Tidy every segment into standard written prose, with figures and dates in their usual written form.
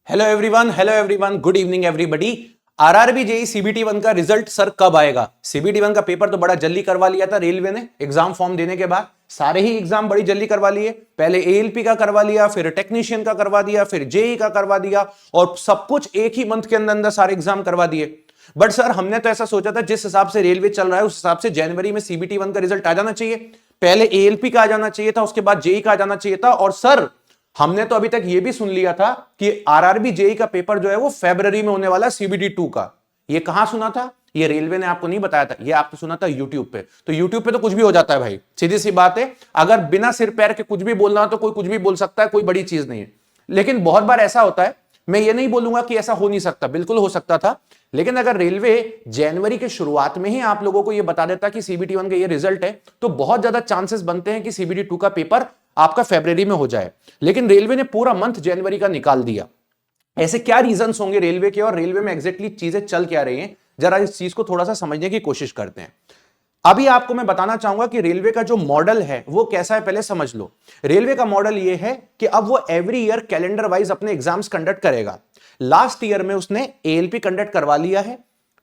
Hello everyone, good evening everybody. RRB JE CBT 1 का result sir कब आएगा? CBT 1 का पेपर तो बड़ा जल्दी करवा लिया था रेलवे ने एग्जाम फॉर्म देने के बाद। सारे ही एग्जाम बड़ी जल्दी करवा लिए। पहले एएलपी का करवा लिया, फिर टेक्नीशियन का करवा दिया, फिर जेई का करवा दिया और सब कुछ एक ही मंथ के अंदर अंदर सारे एग्जाम करवा दिए। बट सर हमने तो ऐसा सोचा था जिस हिसाब से रेलवे चल रहा है उस हिसाब से जनवरी में सीबीटी 1 का रिजल्ट आ जाना चाहिए। पहले एएलपी का आ जाना चाहिए था, उसके बाद जेई का आ जाना चाहिए था। और सर हमने तो अभी तक यह भी सुन लिया था कि आरआरबी जेई का पेपर जो है वो फरवरी में होने वाला सीबीटी 2 का। ये कहां सुना था? ये रेलवे ने आपको नहीं बताया था, ये आपने सुना था यूट्यूब पे। तो यूट्यूब पे तो कुछ भी हो जाता है भाई, सीधी सी बात है। अगर बिना सिर पैर के कुछ भी बोलना हो तो कोई कुछ भी बोल सकता है, कोई बड़ी चीज नहीं है। लेकिन बहुत बार ऐसा होता है, मैं ये नहीं बोलूंगा कि ऐसा हो नहीं सकता, बिल्कुल हो सकता था। लेकिन अगर रेलवे जनवरी के शुरुआत में ही आप लोगों को यह बता देता कि सीबीटी 1 का ये रिजल्ट है, तो बहुत ज्यादा चांसेस बनते हैं कि सीबीटी 2 का पेपर आपका फरवरी में हो जाए। लेकिन रेलवे ने पूरा मंथ जनवरी का निकाल दिया। ऐसे क्या रीजंस होंगे रेलवे के और रेलवे में एग्जैक्टली चीजें चल क्या रही हैं, जरा इस चीज को थोड़ा सा समझने की कोशिश करते हैं। अभी आपको मैं बताना चाहूंगा कि रेलवे का जो मॉडल है वो कैसा है, पहले समझ लो। रेलवे का मॉडल ये है कि अब वो एवरी ईयर कैलेंडर वाइज अपने एग्जाम्स कंडक्ट करेगा। लास्ट ईयर में उसने एएलपी कंडक्ट करवा लिया है,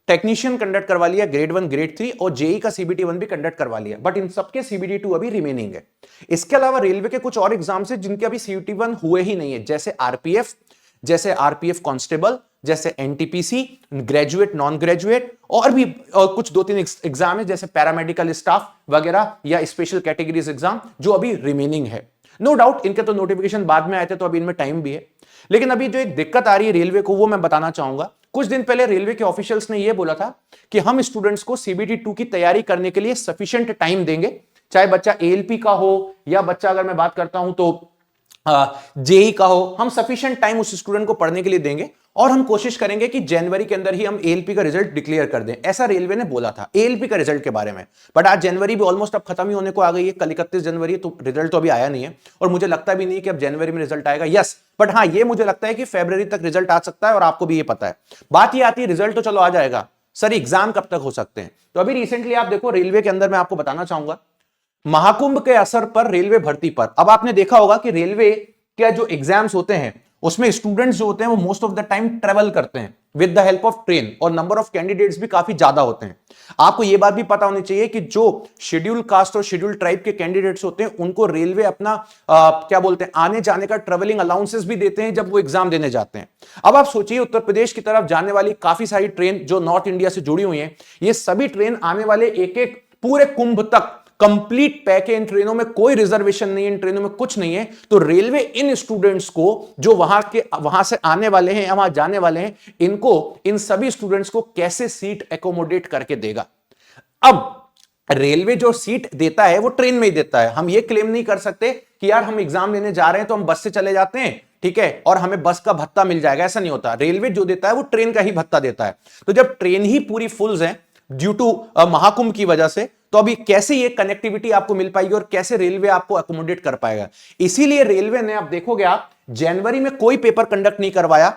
टेक्नीशियन कंडक्ट करवा लिया ग्रेड 1 ग्रेड 3 और जेई का सीबीटी 1 भी कंडक्ट करवा लिया। बट इन सबके सीबीटी 2 अभी रिमेनिंग है। इसके अलावा रेलवे के कुछ और एग्जाम्स है जिनके अभी सीबीटी 1 हुए ही नहीं है, जैसे आरपीएफ कांस्टेबल, जैसे एनटीपीसी, ग्रेजुएट नॉन ग्रेजुएट, और भी कुछ 2-3 एग्जाम है जैसे पैरामेडिकल स्टाफ वगैरह या स्पेशल कैटेगरीज एग्जाम जो अभी रिमेनिंग है। नो डाउट इनके तो नोटिफिकेशन बाद में आए थे, तो अभी इनमें टाइम भी है। लेकिन अभी जो एक दिक्कत आ रही है रेलवे को वो मैं बताना चाहूंगा। कुछ दिन पहले रेलवे के ऑफिशियल्स ने यह बोला था कि हम स्टूडेंट्स को सीबीटी 2 की तैयारी करने के लिए सफिशिएंट टाइम देंगे, चाहे बच्चा एएलपी का हो या बच्चा, अगर मैं बात करता हूं तो जेई का हो, हम सफिशिएंट टाइम उस स्टूडेंट को पढ़ने के लिए देंगे और हम कोशिश करेंगे कि जनवरी के अंदर ही हम एएलपी का रिजल्ट डिक्लेयर कर दें। ऐसा रेलवे ने बोला था एएलपी का रिजल्ट के बारे में। बट आज जनवरी भी ऑलमोस्ट अब खत्म ही होने को आ गई है, कल 31 जनवरी, तो रिजल्ट तो अभी आया नहीं है और मुझे लगता भी नहीं कि अब जनवरी में रिजल्ट आएगा। यस, बट हाँ ये मुझे लगता है कि फरवरी तक रिजल्ट आ सकता है और आपको भी ये पता है। बात ये आती है रिजल्ट तो चलो आ जाएगा, सर एग्जाम कब तक हो सकते हैं? तो अभी रिसेंटली आप देखो रेलवे के अंदर मैं आपको बताना चाहूंगा महाकुंभ के असर पर रेलवे भर्ती पर। अब आपने देखा होगा कि रेलवे के जो एग्जाम्स होते हैं उसमें स्टूडेंट्स जो होते हैं वो most of the time travel करते हैं with the help of train और नंबर ऑफ कैंडिडेट्स भी काफी ज्यादा होते हैं। आपको यह बात भी पता होनी चाहिए कि जो शेड्यूल कास्ट और शेड्यूल ट्राइब के कैंडिडेट्स होते हैं उनको रेलवे अपना क्या बोलते हैं आने जाने का ट्रेवलिंग अलाउंसेस भी देते हैं जब वो एग्जाम देने जाते हैं। अब आप सोचिए उत्तर प्रदेश की तरफ जाने वाली काफी सारी ट्रेन जो नॉर्थ इंडिया से जुड़ी हुई हैं, ये सभी ट्रेन आने वाले एक एक पूरे कुंभ तक कंप्लीट पैक है। इन ट्रेनों में कोई रिजर्वेशन नहीं है, इन ट्रेनों में कुछ नहीं है। तो रेलवे इन स्टूडेंट्स को जो वहां से आने वाले हैं या वहां जाने वाले हैं, इन सभी स्टूडेंट्स को कैसे सीट एकोमोडेट करके देगा? अब रेलवे जो सीट देता है वो ट्रेन में ही देता है। हम ये क्लेम नहीं कर सकते कि यार हम एग्जाम लेने जा रहे हैं तो हम बस से चले जाते हैं, ठीक है, और हमें बस का भत्ता मिल जाएगा, ऐसा नहीं होता। रेलवे जो देता है वो ट्रेन का ही भत्ता देता है। तो जब ट्रेन ही पूरी फुल्स है ड्यू टू महाकुंभ की वजह से, तो अभी कैसे ये कनेक्टिविटी आपको मिल पाएगी और कैसे रेलवे आपको अकोमोडेट कर पाएगा? इसीलिए रेलवे ने, आप देखोगे आप, जनवरी में कोई पेपर कंडक्ट नहीं करवाया,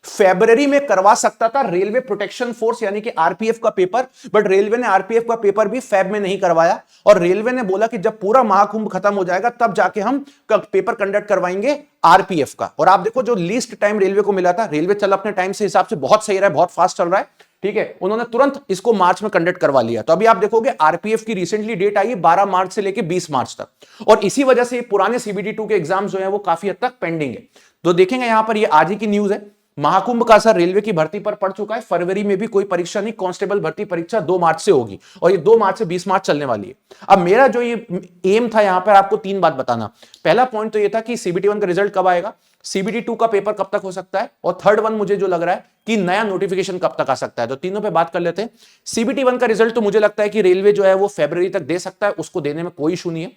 फरवरी में करवा सकता था रेलवे प्रोटेक्शन फोर्स यानी कि आरपीएफ का पेपर, बट रेलवे ने आरपीएफ का पेपर भी फेब में नहीं करवाया। और रेलवे ने बोला कि जब पूरा महाकुंभ खत्म हो जाएगा तब जाके हम पेपर कंडक्ट करवाएंगे आरपीएफ का। और आप देखो जो लीस्ट टाइम रेलवे को मिला था, रेलवे चल अपने टाइम से हिसाब से बहुत सही रहा है, बहुत फास्ट चल रहा है, ठीक है, उन्होंने तुरंत इसको मार्च में कंडक्ट करवा लिया। तो अभी आप देखोगे आरपीएफ की रिसेंटली डेट आई है 12 मार्च से लेकर 20 मार्च तक, और इसी वजह से पुराने सीबीटी 2 के एग्जाम जो है वो काफी हद तक पेंडिंग है। तो देखेंगे यहां पर ये आज ही की न्यूज है, महाकुंभ का असर रेलवे की भर्ती पर पड़ चुका है। फरवरी में भी कोई परीक्षा नहीं, कांस्टेबल भर्ती परीक्षा 2 मार्च से होगी और ये 2 मार्च से 20 मार्च चलने वाली है। अब मेरा जो ये एम था यहां पर आपको 3 बात बताना। पहला पॉइंट तो ये था कि सीबीटी 1 का रिजल्ट कब आएगा, सीबीटी 2 का पेपर कब तक हो सकता है, और थर्ड वन मुझे जो लग रहा है कि नया नोटिफिकेशन कब तक आ सकता है। तो तीनों पे बात कर लेते हैं। सीबीटी 1 का रिजल्ट तो मुझे लगता है कि रेलवे जो है वो फरवरी तक दे सकता है, उसको देने में कोई इशू नहीं है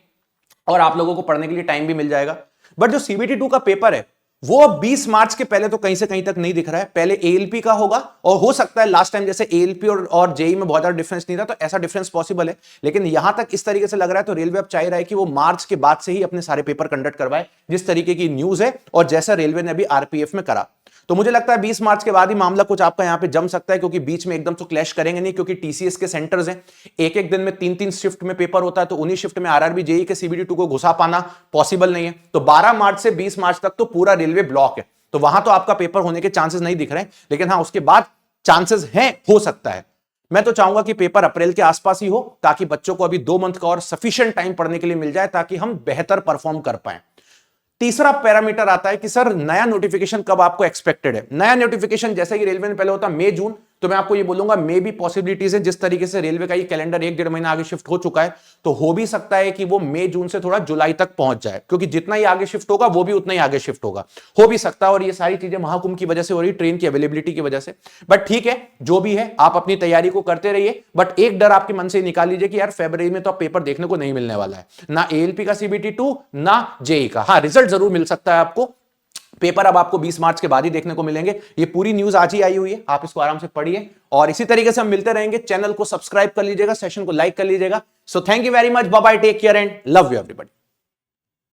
और आप लोगों को पढ़ने के लिए टाइम भी मिल जाएगा। बट जो सीबीटी 2 का पेपर है वो 20 मार्च के पहले तो कहीं से कहीं तक नहीं दिख रहा है। पहले एएलपी का होगा और हो सकता है लास्ट टाइम जैसे एएलपी और जेई में बहुत ज्यादा डिफरेंस नहीं था, तो ऐसा डिफरेंस पॉसिबल है। लेकिन यहां तक इस तरीके से लग रहा है तो रेलवे अब चाह रहा है कि वो मार्च के बाद से ही अपने सारे पेपर कंडक्ट करवाए, जिस तरीके की न्यूज है और जैसा रेलवे ने अभी आरपीएफ में करा। तो मुझे लगता है 20 मार्च के बाद ही मामला कुछ आपका यहां पे जम सकता है, क्योंकि बीच में एकदम तो क्लैश करेंगे नहीं, क्योंकि टीसीएस के सेंटर्स हैं, एक एक दिन में 3-3 शिफ्ट में पेपर होता है, तो उन्हीं शिफ्ट में आरआरबी जेई के सीबीटी 2 को घुसा पाना पॉसिबल नहीं है। तो 12 मार्च से 20 मार्च तक तो पूरा रेलवे ब्लॉक है। तो वहां तो आपका पेपर होने के चांसेस नहीं दिख रहे, लेकिन हाँ उसके बाद चांसेस हैं, हो सकता है। मैं तो चाहूंगा कि पेपर अप्रैल के आसपास ही हो, ताकि बच्चों को अभी 2 मंथ का और सफिशिएंट टाइम पढ़ने के लिए मिल जाए, ताकि हम बेहतर परफॉर्म कर पाए। तीसरा पैरामीटर आता है कि सर नया नोटिफिकेशन कब आपको एक्सपेक्टेड है। नया नोटिफिकेशन जैसे कि रेलवे में पहले होता मई जून, तो मैं आपको ये बोलूंगा मे भी पॉसिबिलिटीज है, जिस तरीके से रेलवे का ये कैलेंडर 1-1.5 महीना आगे शिफ्ट हो चुका है, तो हो भी सकता है कि वो मई जून से थोड़ा जुलाई तक पहुंच जाए, क्योंकि जितना ही आगे शिफ्ट होगा वो भी उतना ही आगे शिफ्ट होगा, हो भी सकता है। और ये सारी चीजें महाकुंभ की वजह से हो रही, ट्रेन की अवेलेबिलिटी की वजह से। बट ठीक है, जो भी है आप अपनी तैयारी को करते रहिए, बट एक डर आपके मन से निकाल लीजिए कि यार फरवरी में तो आप पेपर देखने को नहीं मिलने वाला है, ना एएलपी का CBT 2 ना जेई का। हाँ रिजल्ट जरूर मिल सकता है आपको, पेपर अब आपको 20 मार्च के बाद ही देखने को मिलेंगे। ये पूरी न्यूज आज ही आई हुई है, आप इसको आराम से पढ़िए, और इसी तरीके से हम मिलते रहेंगे। चैनल को सब्सक्राइब कर लीजिएगा, सेशन को लाइक कर लीजिएगा। So thank you very much, bye bye, take care and love you everybody.